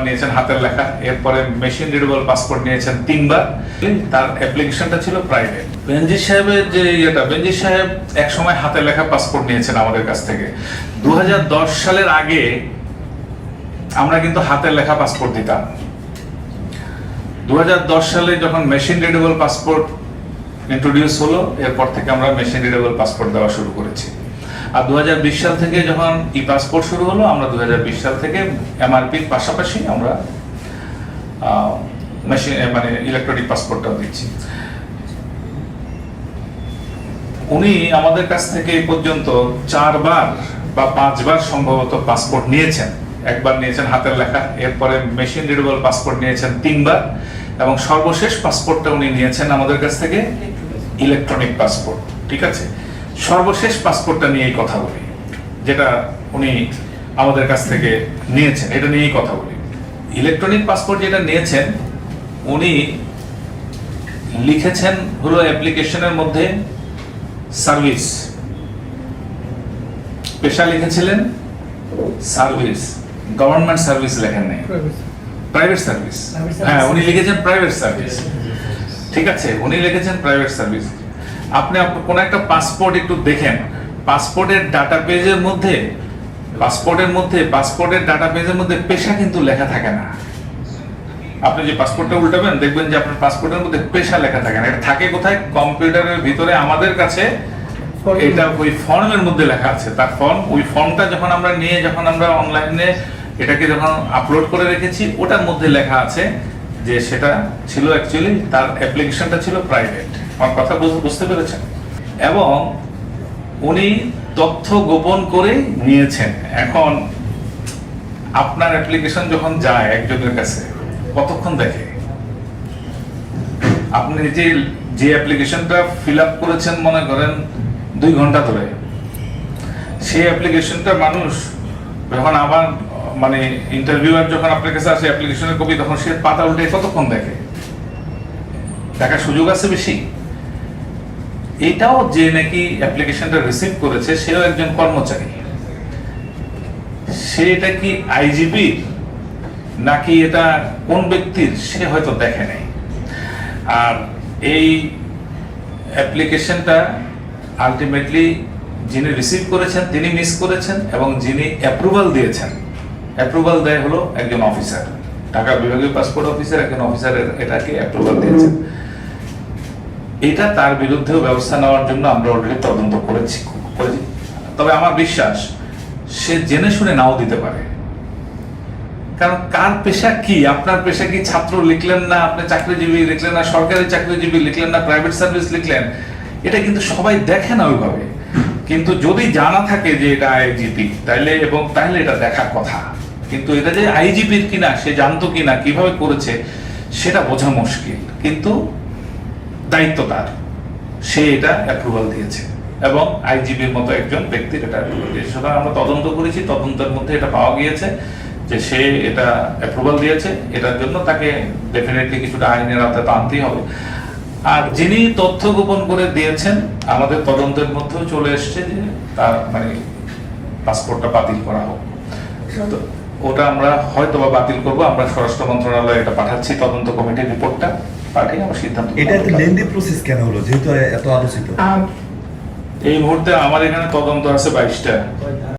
নিয়েছেন হাতের লেখা, এরপরে মেশিন রিডেবল পাসপোর্ট নিয়েছেন 3 বার। তার অ্যাপ্লিকেশনটা ছিল প্রাইভেট। বেনজির সাহেবের যে বেনজির সাহেব এক সময় হাতের লেখা পাসপোর্ট নিয়েছেন আমাদের কাছ থেকে। 2010 সালের আগে আমরা কিন্তু হাতের লেখা পাসপোর্ট দিতাম। 2010 সালে যখন মেশিন রিডেবল পাসপোর্ট ইন্ট্রোডিউস হলো, এরপর থেকে আমরা মেশিন রিডেবল পাসপোর্ট দেওয়া শুরু করেছি। আর 2020 সাল থেকে যখন ই পাসপোর্ট শুরু হলো, আমরা 2020 সাল থেকে এমআরপির পাশাপাশি আমরা মেশিন ইলেকট্রনিক পাসপোর্টটাও দিচ্ছি। উনি আমাদের কাছ থেকে এই পর্যন্ত 4 বার বা 5 বার সম্ভবত পাসপোর্ট নিয়েছেন। একবার নিয়েছেন হাতের লেখা, এরপরে মেশিন রিডেবল পাসপোর্ট নিয়েছেন 3 বার, এবং সর্বশেষ পাসপোর্টটা উনি নিয়েছেন আমাদের কাছ থেকে ইলেকট্রনিক পাসপোর্ট। ঠিক আছে, সর্বশেষ পাসপোর্টটা নিয়েই কথা বলি, যেটা উনি আমাদের কাছ থেকে নিয়েছেন, এটা নিয়েই কথা বলি। ইলেকট্রনিক পাসপোর্ট যেটা নিয়েছেন, উনি লিখেছেন হলো অ্যাপ্লিকেশনের মধ্যে সার্ভিস, পেশা লিখেছিলেন সার্ভিস, গভর্নমেন্ট সার্ভিস লেখেন নাই, প্রাইভেট সার্ভিস। হ্যাঁ, উনি লিখেছেন প্রাইভেট সার্ভিস। ঠিক আছে, উনি লিখেছেন প্রাইভেট সার্ভিস। আপনি কোন একটা পাসপোর্ট একটু দেখেন, পাসপোর্টের ডাটা পেজের মধ্যে পেশা কিন্তু লেখা থাকে না। আপনি যে পাসপোর্টটা উল্টাবেন, দেখবেন যে আপনার পাসপোর্টের মধ্যে পেশা লেখা থাকে না। এটা থাকে কোথায়? কম্পিউটারের ভিতরে আমাদের কাছে এটা ওই ফর্মের মধ্যে লেখা আছে। তার ফর্ম, ওই ফর্মটা যখন আমরা নিয়ে যখন আমরা অনলাইনে এটাকে যখন আপলোড করে রেখেছি, ওটার মধ্যে লেখা আছে যে সেটা ছিল অ্যাকচুয়ালি তার অ্যাপ্লিকেশনটা ছিল প্রাইভেট। আমার কথা বুঝতে পেরেছেন? এবং উনি তথ্য গোপন করে নিয়েছেন। এখন আপনার অ্যাপ্লিকেশন যখন যায় একজনের কাছে, কতক্ষণ দেখে? আপনি যে অ্যাপ্লিকেশনটা ফিল আপ করেছেন মনে করেন 2 ঘন্টা ধরে, সেই অ্যাপ্লিকেশনটা মানুষ যখন আবার ইন্টারভিউয়ার যখন আপনার কাছে আসে অ্যাপ্লিকেশনের কপি, তখন সে পাতা উল্টে কতক্ষণ দেখে? দেখার সুযোগ আছে বেশি? এটাও যে নাকি অ্যাপ্লিকেশনটা রিসিভ করেছে, সেও একজন কর্মচারী। সে এটা কি আইজিপি নাকি এটা কোন ব্যক্তির, সে হয়তো দেখে নাই। আর এই অ্যাপ্লিকেশনটা আলটিমেটলি যিনি রিসিভ করেছেন তিনি মিস করেছেন, এবং যিনি অ্যাপ্রুভাল দিয়েছেন, অ্যাপ্রুভাল দেয় হলো একজন অফিসার, ঢাকা বিভাগীয় পাসপোর্ট অফিসার, একজন অফিসার এটাকে অ্যাপ্রুভাল দিয়েছেন। এটা তার বিরুদ্ধেও ব্যবস্থা নেওয়ার জন্য আমরা অলরেডি তদন্ত করেছি। তবে আমার বিশ্বাস সে জেনে শুনে নাও দিতে পারে। কারণ কার পেশা কি? আপনার পেশা কি? ছাত্র লিখলেন না, আপনি চাকরিজীবী লিখলেন না, সরকারি চাকরিজীবী লিখলেন না, প্রাইভেট সার্ভিস লিখলেন, এটা কিন্তু সবাই দেখে না ওইভাবে। কিন্তু যদি জানা থাকে যে এটা আইজিপি, তাইলে এটা দেখার কথা। কিন্তু এটা যে আইজিপির কিনা, সে জানতো কিনা, কিভাবে করেছে, সেটা বোঝা মুশকিল। কিন্তু দায়িত্ব তার, সে এটা অ্যাপ্রুভাল দিয়েছে, এবং আইজিপির মতো একজন ব্যক্তির এটা অ্যাপ্রুভাল দিয়েছে। সুতরাং আমরা তদন্ত করেছি, তদন্তের মধ্যে এটা পাওয়া গিয়েছে যে সে এটা অ্যাপ্রুভাল দিয়েছে। এটার জন্য তাকে ডেফিনেটলি কিছুটা আইনের আওতায় তো আনতেই হবে। আর যিনি তথ্য গোপন করে দিয়েছেন, আমাদের তদন্তের মধ্যেও চলে এসছে যে তার পাসপোর্টটা বাতিল করা হোক। তো ওটা আমরা হয়তো বা বাতিল করবো। আমরা স্বরাষ্ট্র মন্ত্রণালয়ে এটা পাঠাচ্ছি, তদন্ত কমিটির রিপোর্টটা পাঠিয়ে আমরা সিদ্ধান্ত। এটা একটা লেন্দি প্রসেস কেন হলো, যেহেতু এত আলোচিত? এই মুহূর্তে আমার এখানে তদন্ত আছে 22টা।